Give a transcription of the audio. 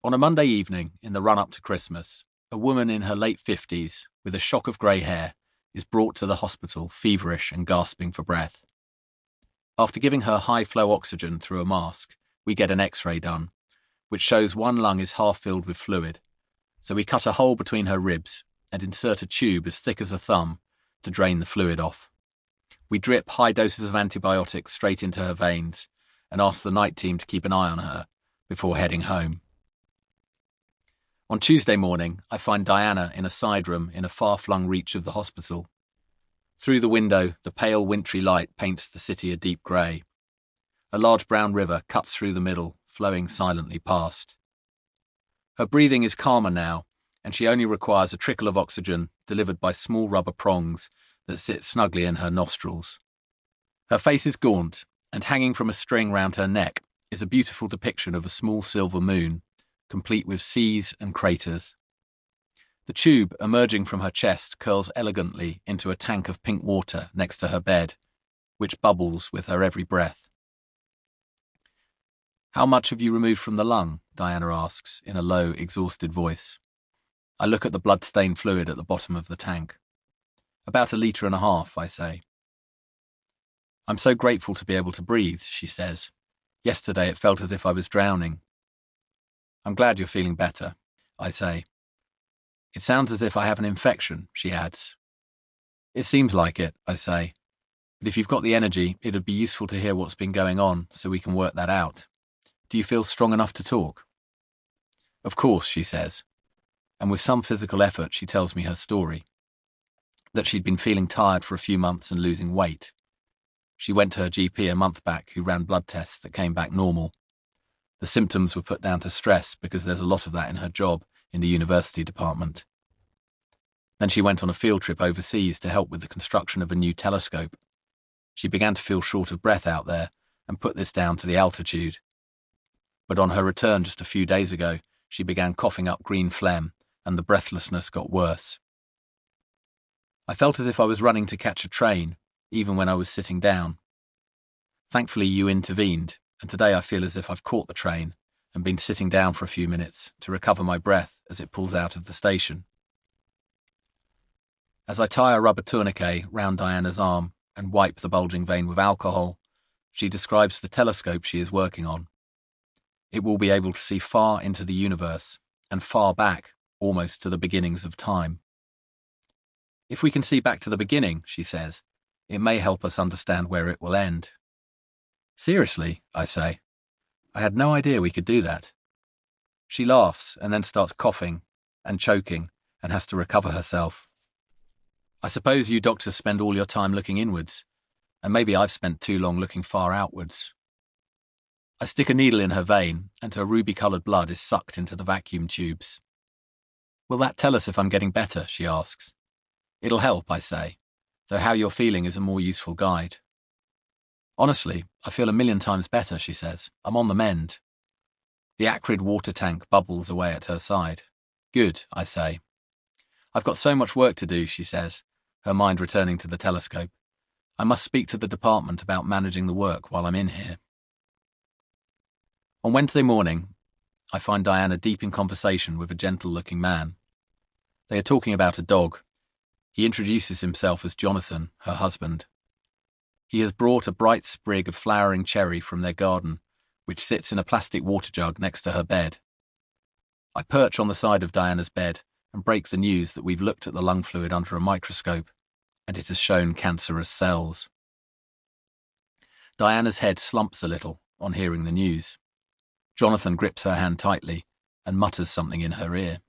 On a Monday evening in the run-up to Christmas, a woman in her late 50s with a shock of grey hair is brought to the hospital feverish and gasping for breath. After giving her high-flow oxygen through a mask, we get an X-ray done, which shows one lung is half filled with fluid. So we cut a hole between her ribs and insert a tube as thick as a thumb to drain the fluid off. We drip high doses of antibiotics straight into her veins and ask the night team to keep an eye on her before heading home. On Tuesday morning, I find Diana in a side room in a far-flung reach of the hospital. Through the window, the pale wintry light paints the city a deep grey. A large brown river cuts through the middle, flowing silently past. Her breathing is calmer now, and she only requires a trickle of oxygen delivered by small rubber prongs that sit snugly in her nostrils. Her face is gaunt, and hanging from a string round her neck is a beautiful depiction of a small silver moon, complete with seas and craters. The tube emerging from her chest curls elegantly into a tank of pink water next to her bed, which bubbles with her every breath. "How much have you removed from the lung?" Diana asks in a low, exhausted voice. I look at the blood-stained fluid at the bottom of the tank. "About 1.5 liters, I say. "I'm so grateful to be able to breathe," she says. "Yesterday it felt as if I was drowning." "I'm glad you're feeling better," I say. "It sounds as if I have an infection," she adds. "It seems like it," I say. "But if you've got the energy, it'd be useful to hear what's been going on so we can work that out. Do you feel strong enough to talk?" "Of course," she says. And with some physical effort, she tells me her story. That she'd been feeling tired for a few months and losing weight. She went to her GP a month back who ran blood tests that came back normal. The symptoms were put down to stress because there's a lot of that in her job in the university department. Then she went on a field trip overseas to help with the construction of a new telescope. She began to feel short of breath out there and put this down to the altitude. But on her return just a few days ago, she began coughing up green phlegm and the breathlessness got worse. "I felt as if I was running to catch a train, even when I was sitting down. Thankfully you intervened, and today I feel as if I've caught the train and been sitting down for a few minutes to recover my breath as it pulls out of the station." As I tie a rubber tourniquet round Diana's arm and wipe the bulging vein with alcohol, she describes the telescope she is working on. It will be able to see far into the universe and far back, almost to the beginnings of time. "If we can see back to the beginning," she says, "it may help us understand where it will end." "Seriously?" I say. "I had no idea we could do that." She laughs and then starts coughing and choking and has to recover herself. "I suppose you doctors spend all your time looking inwards, and maybe I've spent too long looking far outwards." I stick a needle in her vein, and her ruby-coloured blood is sucked into the vacuum tubes. "Will that tell us if I'm getting better?" she asks. "It'll help," I say, though how you're feeling is a more useful guide. "Honestly, I feel 1,000,000 times better," she says. "I'm on the mend." The acrid water tank bubbles away at her side. "Good," I say. "I've got so much work to do," she says, her mind returning to the telescope. "I must speak to the department about managing the work while I'm in here." On Wednesday morning, I find Diana deep in conversation with a gentle-looking man. They are talking about a dog. He introduces himself as Jonathan, her husband. He has brought a bright sprig of flowering cherry from their garden, which sits in a plastic water jug next to her bed. I perch on the side of Diana's bed and break the news that we've looked at the lung fluid under a microscope, and it has shown cancerous cells. Diana's head slumps a little on hearing the news. Jonathan grips her hand tightly and mutters something in her ear.